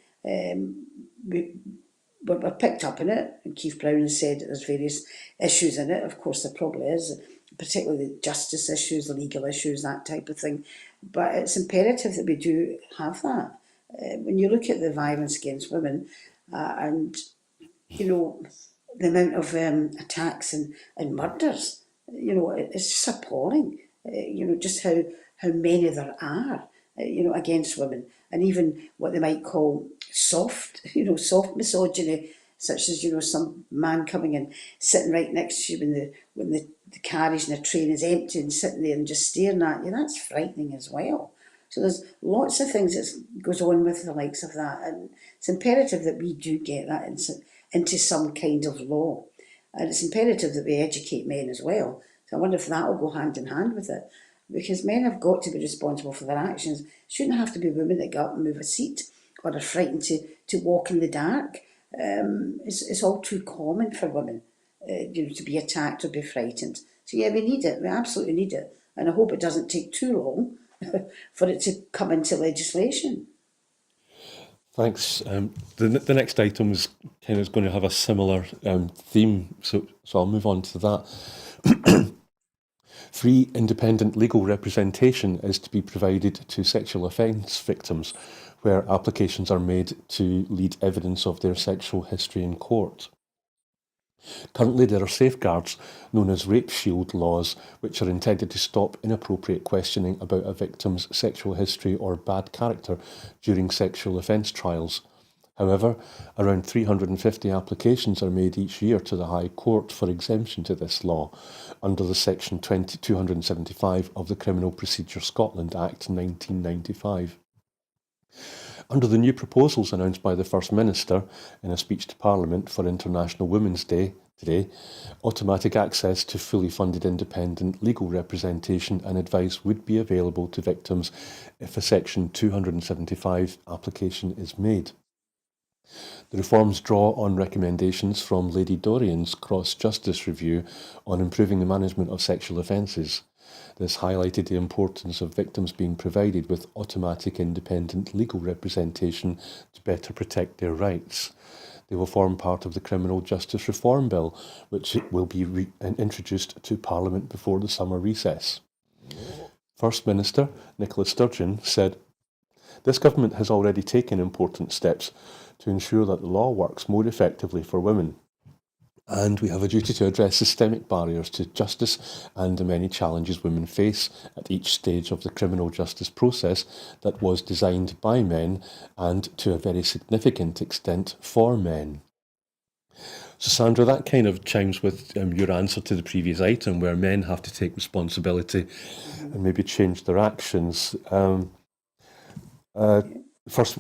We're picked up in it, and Keith Brown has said that there's various issues in it. Of course, there probably is, particularly the justice issues, the legal issues, that type of thing. But it's imperative that we do have that. When you look at the violence against women, and the amount of attacks and murders, it's just appalling. Just how many there are, against women, and even what they might call soft, soft misogyny, such as some man coming and sitting right next to you when the carriage in the train is empty and sitting there and just staring at you. That's frightening as well. So there's lots of things that goes on with the likes of that, and it's imperative that we do get that into some kind of law, and it's imperative that we educate men as well. So I wonder if that will go hand in hand with it, because men have got to be responsible for their actions. It shouldn't have to be women that get up and move a seat or are frightened to walk in the dark. It's all too common for women, to be attacked or be frightened. So yeah, we need it. We absolutely need it, and I hope it doesn't take too long for it to come into legislation. Thanks. The next item is going to have a similar theme, so I'll move on to that. Free independent legal representation is to be provided to sexual offence victims where applications are made to lead evidence of their sexual history in court. Currently, there are safeguards known as rape shield laws, which are intended to stop inappropriate questioning about a victim's sexual history or bad character during sexual offence trials. However, around 350 applications are made each year to the High Court for exemption to this law, under the Section 275 of the Criminal Procedure Scotland Act 1995. Under the new proposals announced by the First Minister in a speech to Parliament for International Women's Day today, automatic access to fully funded independent legal representation and advice would be available to victims if a Section 275 application is made. The reforms draw on recommendations from Lady Dorian's Cross-Justice Review on improving the management of sexual offences. This highlighted the importance of victims being provided with automatic independent legal representation to better protect their rights. They will form part of the Criminal Justice Reform Bill, which will be introduced to Parliament before the summer recess. First Minister Nicola Sturgeon said, "This government has already taken important steps to ensure that the law works more effectively for women. And we have a duty to address systemic barriers to justice and the many challenges women face at each stage of the criminal justice process that was designed by men and, to a very significant extent, for men." So, Sandra, that kind of chimes with your answer to the previous item, where men have to take responsibility and maybe change their actions. First,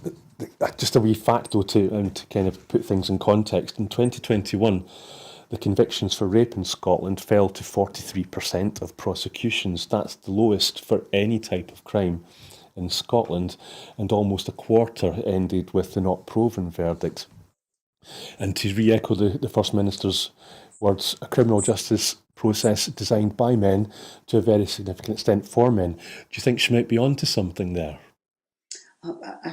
just a wee fact, though, to kind of put things in context. In 2021, the convictions for rape in Scotland fell to 43% of prosecutions. That's the lowest for any type of crime in Scotland, and almost a quarter ended with the not proven verdict. And to re-echo the First Minister's words, a criminal justice process designed by men to a very significant extent for men. Do you think she might be onto something there?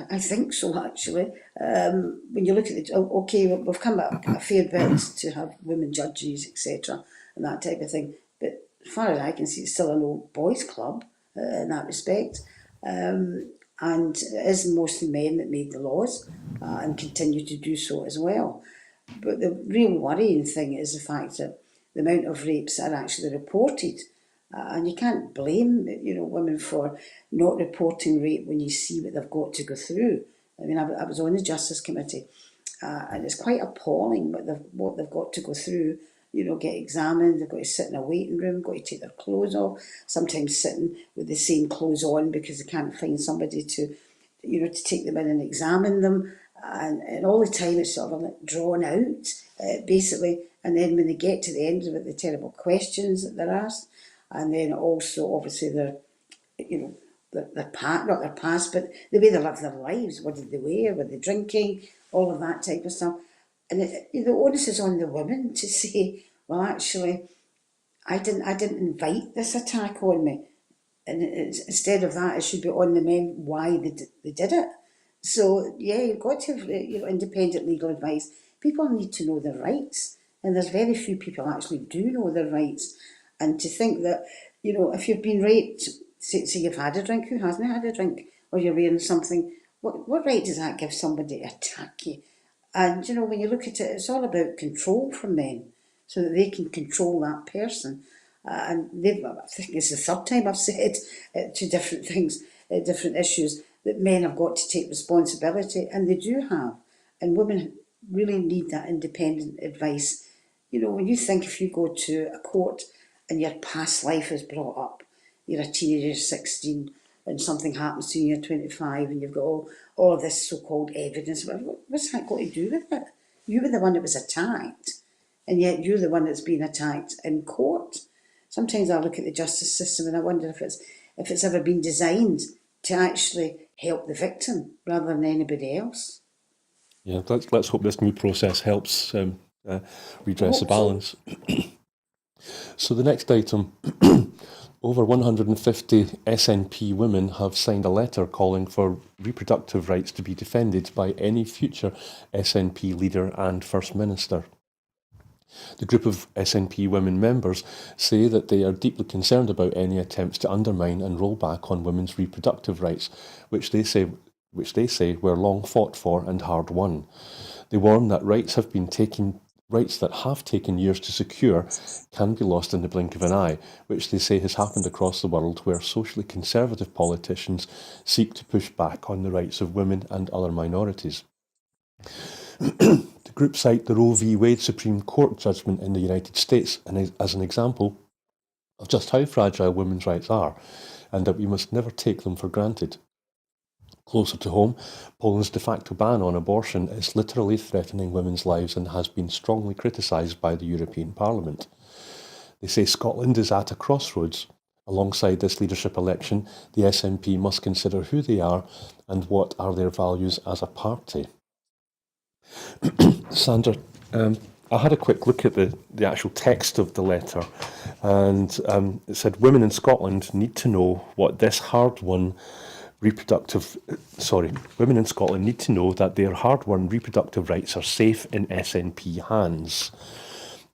I think so, actually. When you look at it, okay, we've come a fair bit to have women judges, etc., and that type of thing. But as far as I can see, it's still an old boys' club in that respect. And it is mostly men that made the laws and continue to do so as well. But the real worrying thing is the fact that the amount of rapes are actually reported. And you can't blame, women for not reporting rape when you see what they've got to go through. I mean, I was on the Justice Committee, and it's quite appalling what they've got to go through. Get examined, they've got to sit in a waiting room, got to take their clothes off, sometimes sitting with the same clothes on because they can't find somebody to take them in and examine them. and all the time it's sort of like drawn out, basically. And then when they get to the end of it, the terrible questions that they're asked, and then also obviously you know, their part, not their past, but the way they live their lives. What did they wear? Were they drinking? All of that type of stuff. And the onus is on the women to say, well, actually, I didn't invite this attack on me. And instead of that, it should be on the men why they did it. So yeah, you've got to have independent legal advice. People need to know their rights, and there's very few people actually do know their rights. And to think that if you've been raped, say you've had a drink, who hasn't had a drink, or you're wearing something, what right does that give somebody to attack you? And when you look at it, it's all about control from men, so that they can control that person. And I think it's the third time I've said two different things, different issues, that men have got to take responsibility, and they do have. And women really need that independent advice. When you think, if you go to a court and your past life is brought up, you're a teenager, 16, and something happens to you, you're 25, and you've got all of this so-called evidence. What's that got to do with it? You were the one that was attacked, and yet you're the one that's been attacked in court. Sometimes I look at the justice system and I wonder if it's ever been designed to actually help the victim rather than anybody else. Yeah, let's hope this new process helps redress the Hope so. balance. So the next item, over 150 SNP women have signed a letter calling for reproductive rights to be defended by any future SNP leader and First Minister. The group of SNP women members say that they are deeply concerned about any attempts to undermine and roll back on women's reproductive rights, which they say were long fought for and hard won. They warn that rights that have taken years to secure can be lost in the blink of an eye, which they say has happened across the world where socially conservative politicians seek to push back on the rights of women and other minorities. The group cite the Roe v. Wade Supreme Court judgment in the United States as an example of just how fragile women's rights are, and that we must never take them for granted. Closer to home, Poland's de facto ban on abortion is literally threatening women's lives and has been strongly criticised by the European Parliament. They say Scotland is at a crossroads. Alongside this leadership election, the SNP must consider who they are and what are their values as a party. Sandra, I had a quick look at the actual text of the letter, and it said women in Scotland need to know what this hard-won women in Scotland need to know that their hard-won reproductive rights are safe in SNP hands.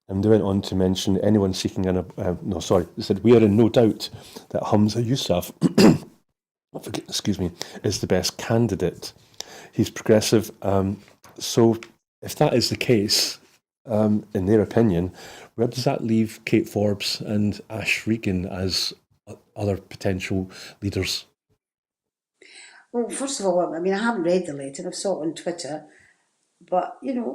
And they went on to mention anyone seeking they said, we are in no doubt that Humza Yousaf, is the best candidate. He's progressive. So if that is the case, in their opinion, where does that leave Kate Forbes and Ash Regan as other potential leaders? Well, first of all, I mean, I haven't read the letter. I've saw it on Twitter, but we're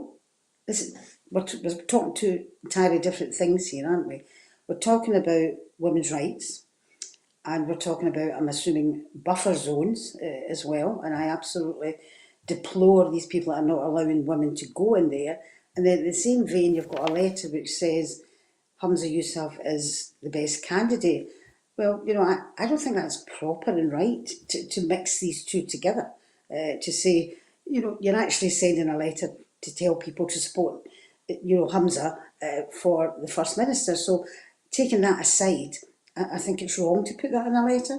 talking two entirely different things here, aren't we? We're talking about women's rights, and we're talking about, I'm assuming, buffer zones as well. And I absolutely deplore these people that are not allowing women to go in there. And then in the same vein, you've got a letter which says Humza Yousaf is the best candidate. Well, I don't think that's proper and right to mix these two together. To say, you're actually sending a letter to tell people to support, Humza for the First Minister. So taking that aside, I think it's wrong to put that in a letter,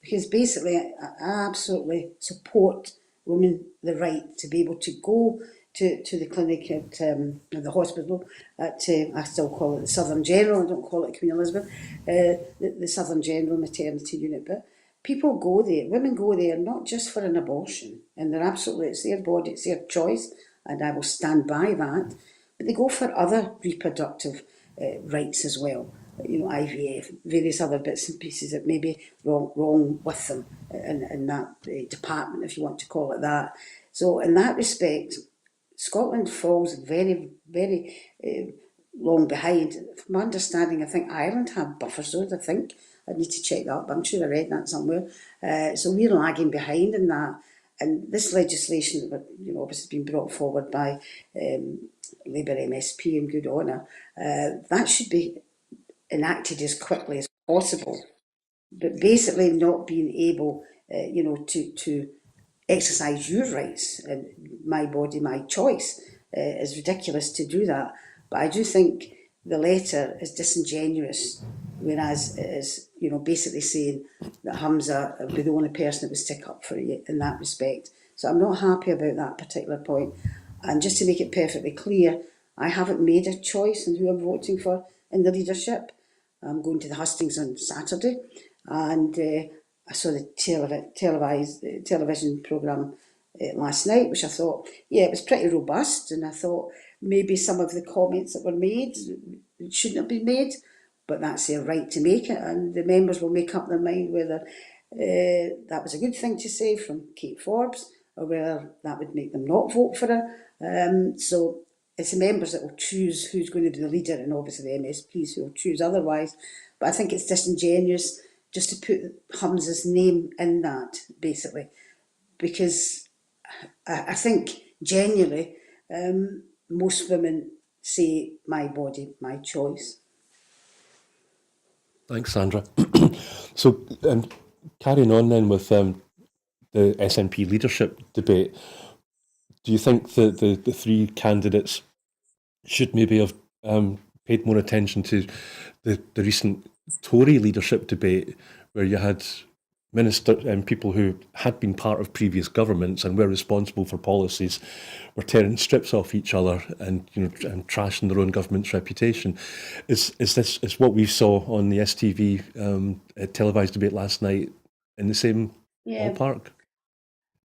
because basically I absolutely support women the right to be able to go to the clinic at the hospital at I still call it the Southern General, I don't call it Queen Elizabeth, the Southern General Maternity Unit, but people go there, women go there not just for an abortion, and they're absolutely, it's their body, it's their choice, and I will stand by that, but they go for other reproductive rights as well. IVF, various other bits and pieces that may be wrong with them in that department, if you want to call it that. So in that respect, Scotland falls very, very long behind. From my understanding, I think Ireland have buffer zones, I think. I need to check that up, but I'm sure I read that somewhere. So we're lagging behind in that. And this legislation that obviously been brought forward by Labour MSP in good honour, that should be enacted as quickly as possible. But basically, not being able, to exercise your rights and my body, my choice, is ridiculous to do that. But I do think the letter is disingenuous, whereas it is, basically saying that Hamza would be the only person that would stick up for you in that respect. So I'm not happy about that particular point. And just to make it perfectly clear, I haven't made a choice on who I'm voting for in the leadership. I'm going to the hustings on Saturday, and I saw the television programme last night, which I thought, yeah, it was pretty robust, and I thought maybe some of the comments that were made shouldn't have been made, but that's their right to make it, and the members will make up their mind whether that was a good thing to say from Kate Forbes, or whether that would make them not vote for her. So it's the members that will choose who's going to be the leader, and obviously the MSPs who will choose otherwise. But I think it's disingenuous just to put Hamza's name in that, basically, because I think genuinely most women say my body, my choice. Thanks, Sandra. So, carrying on then with the SNP leadership debate, do you think that the three candidates should maybe have paid more attention to the recent Tory leadership debate, where you had ministers and people who had been part of previous governments and were responsible for policies were tearing strips off each other and and trashing their own government's reputation? Is what we saw on the STV televised debate last night in the same Yeah. ballpark?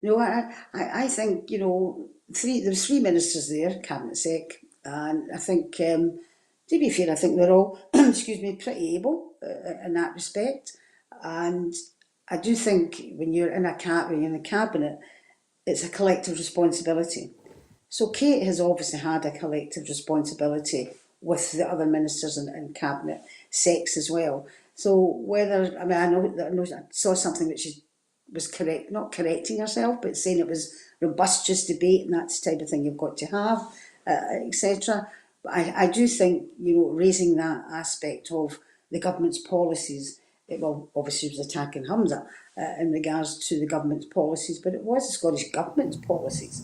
No, I think, there's three ministers there, Cabinet Sec, and I think, to be fair, I think they're all, excuse me, pretty able in that respect. And I do think when you're in when you're in the Cabinet, it's a collective responsibility. So Kate has obviously had a collective responsibility with the other ministers and cabinet secs as well. So whether I know I saw something which was correct, not correcting herself, but saying it was robust debate and that's the type of thing you've got to have, etc. But I do think raising that aspect of the government's policies. Well, obviously, it was attacking Hamza in regards to the government's policies, but it was the Scottish Government's policies.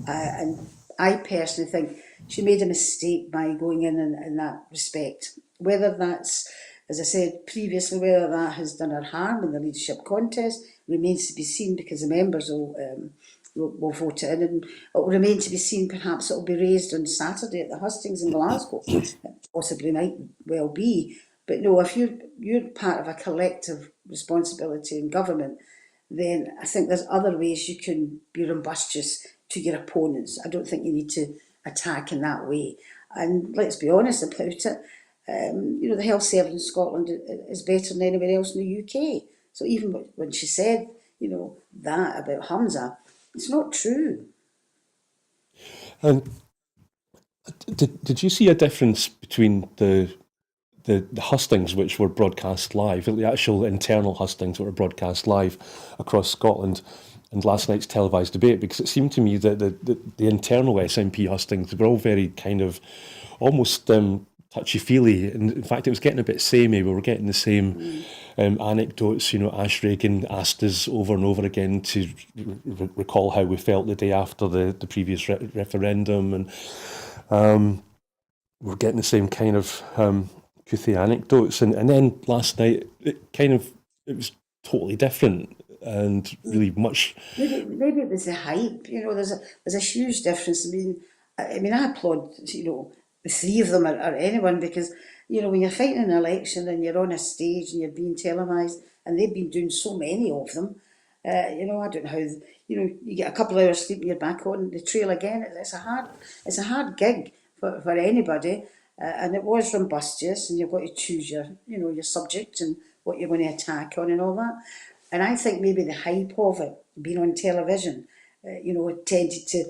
And I personally think she made a mistake by going in that respect. Whether that's, as I said previously, whether that has done her harm in the leadership contest remains to be seen, because the members will vote it in, and it will remain to be seen. Perhaps it will be raised on Saturday at the hustings in Glasgow. It possibly might well be. But no, if you're part of a collective responsibility in government, then I think there's other ways you can be rumbustious to your opponents. I don't think you need to attack in that way. And let's be honest about it. The health service in Scotland is better than anywhere else in the UK. So even when she said, that about Hamza, it's not true. And did you see a difference between the hustings which were broadcast live, the actual internal hustings that were broadcast live across Scotland, and last night's televised debate? Because it seemed to me that the internal SNP hustings were all very kind of almost touchy-feely. And in fact, it was getting a bit samey. We were getting the same anecdotes. Ash Regan asked us over and over again to recall how we felt the day after the previous referendum, and we're getting the same kind of toothy anecdotes. And then last night, it was totally different and really much. Maybe it was the hype. There's a huge difference. I applaud the three of them, or anyone, because when you're fighting an election and you're on a stage and you're being televised, and they've been doing so many of them. I don't know how. You get a couple of hours sleep and you're back on the trail again. It's a hard gig for anybody, and it was rumbustious, and you've got to choose your subject and what you're going to attack on and all that. And I think maybe the hype of it being on television, tended to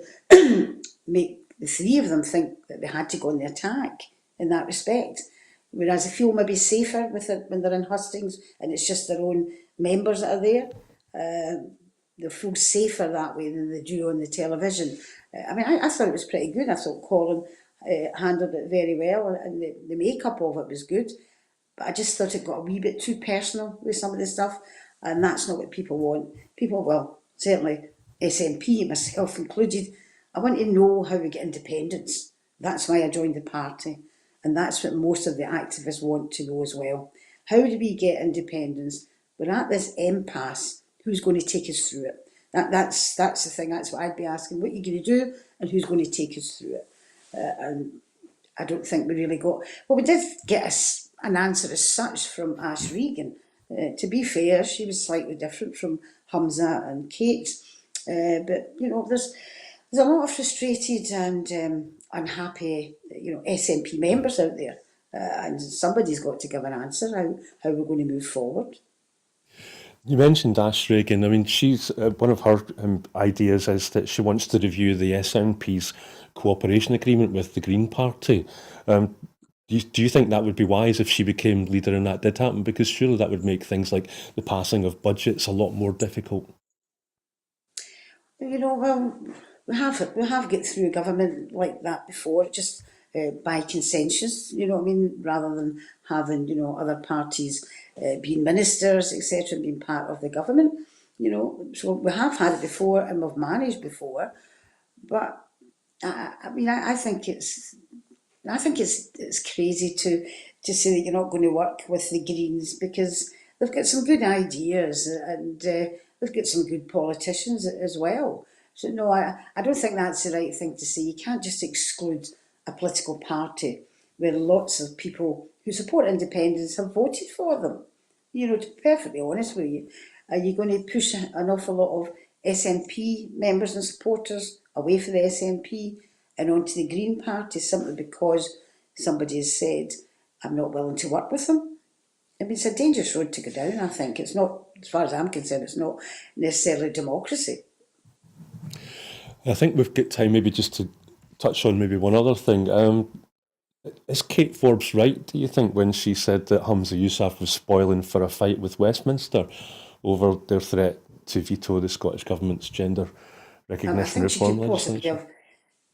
make the three of them think that they had to go on the attack in that respect. Whereas I feel maybe safer with it when they're in hustings and it's just their own members that are there. they feel safer that way than they do on the television. I mean, I thought it was pretty good. I thought Colin handled it very well, and the makeup of it was good. But I just thought it got a wee bit too personal with some of the stuff, and that's not what people want. People, well, certainly SNP, myself included, I want to know how we get independence. That's why I joined the party, and that's what most of the activists want to know as well. How do we get independence? We're at this impasse. Who's going to take us through it? That's the thing. That's what I'd be asking. What are you going to do, and who's going to take us through it? And I don't think we really got. Well, we did get an answer as such from Ash Regan. To be fair, she was slightly different from Hamza and Kate, but you know, there's a lot of frustrated and unhappy, you know, SNP members out there, and somebody's got to give an answer how we're going to move forward. You mentioned Ash Regan. I mean, she's one of her ideas is that she wants to review the SNP's cooperation agreement with the Green Party. Do you think that would be wise if she became leader and that did happen? Because surely that would make things like the passing of budgets a lot more difficult. You know, well, we have got through a government like that before, just by consensus. You know what I mean, rather than having other parties being ministers, etc., being part of the government. You know, so we have had it before and we've managed before. But I mean, I think it's crazy to say that you're not going to work with the Greens because they've got some good ideas and they've got some good politicians as well. So no, I don't think that's the right thing to say. You can't just exclude a political party where lots of people who support independence have voted for them. You know, to be perfectly honest with you, are you going to push an awful lot of SNP members and supporters away from the SNP and onto the Green Party simply because somebody has said, I'm not willing to work with them? I mean, it's a dangerous road to go down, I think. It's not, as far as I'm concerned, it's not necessarily democracy. I think we've got time maybe just to touch on maybe one other thing. Is Kate Forbes right, do you think, when she said that Humza Yousaf was spoiling for a fight with Westminster over their threat to veto the Scottish Government's gender I recognition think reform legislation?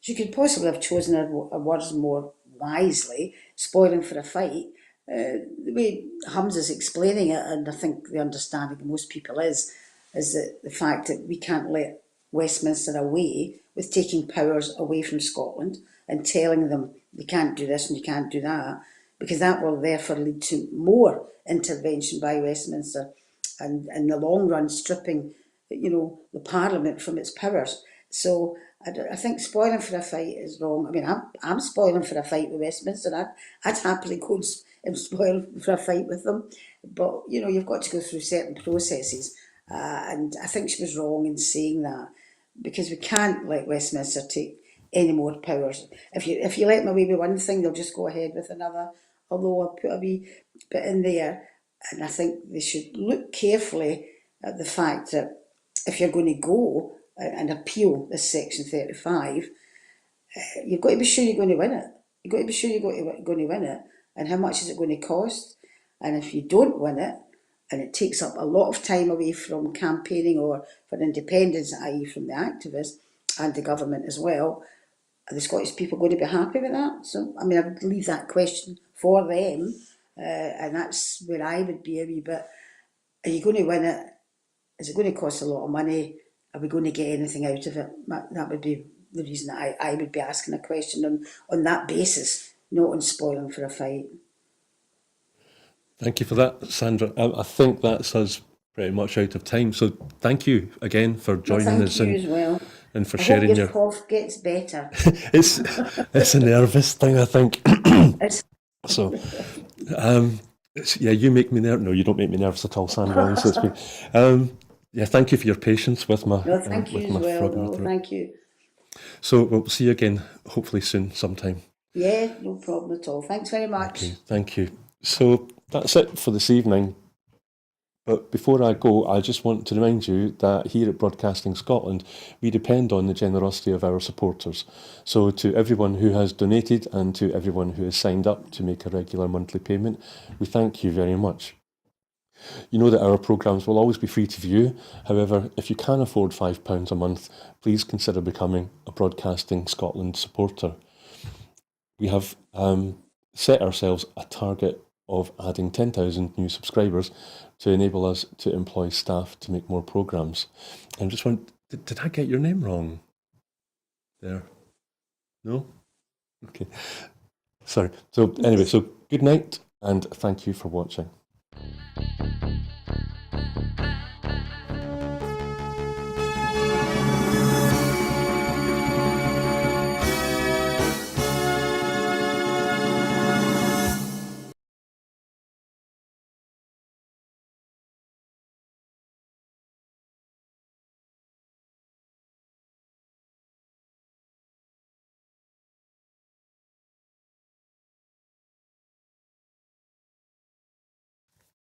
she could possibly have chosen her words more wisely, spoiling for a fight. The way Hamza's explaining it, and I think the understanding of most people is that the fact that we can't let Westminster away with taking powers away from Scotland and telling them you can't do this and you can't do that, because that will therefore lead to more intervention by Westminster and in the long run stripping the Parliament from its powers. So I think spoiling for a fight is wrong. I mean, I'm spoiling for a fight with Westminster. I'd happily go and spoil for a fight with them, but you've got to go through certain processes, and I think she was wrong in saying that because we can't let Westminster take any more powers. If you let them away with one thing, they'll just go ahead with another. Although I'll put a wee bit in there, and I think they should look carefully at the fact that if you're going to go and appeal this Section 35, you've got to be sure you're going to win it. You've got to be sure you're going to win it, and how much is it going to cost? And if you don't win it, and it takes up a lot of time away from campaigning or for independence, i.e. from the activists and the government as well, are the Scottish people going to be happy with that? So, I mean, I would leave that question for them, and that's where I would be a wee bit. Are you going to win it? Is it going to cost a lot of money? Are we going to get anything out of it? That would be the reason I would be asking a question on that basis, not on spoiling for a fight. Thank you for that, Sandra. I think that's us pretty much out of time. So thank you again for Well, joining thank us you as well. and for I hope sharing your your. cough gets better. It's it's a nervous thing, I think. It's So yeah, you make me nervous. No, you don't make me nervous at all, Sandra. Honestly, it's been. Yeah, thank you for your patience no, thank you with as my well. frog in my No, throat. thank you. So we'll see you again, hopefully soon, sometime. Yeah, no problem at all. Thanks very Okay, much. thank you. So that's it for this evening. But before I go, I just want to remind you that here at Broadcasting Scotland, we depend on the generosity of our supporters. So to everyone who has donated and to everyone who has signed up to make a regular monthly payment, we thank you very much. You know that our programmes will always be free to view. However, if you can afford £5 a month, please consider becoming a Broadcasting Scotland supporter. We have set ourselves a target of adding 10,000 new subscribers to enable us to employ staff to make more programmes. I'm just wondering, did I get your name wrong there? No? Okay. Sorry. So anyway, so good night and thank you for watching.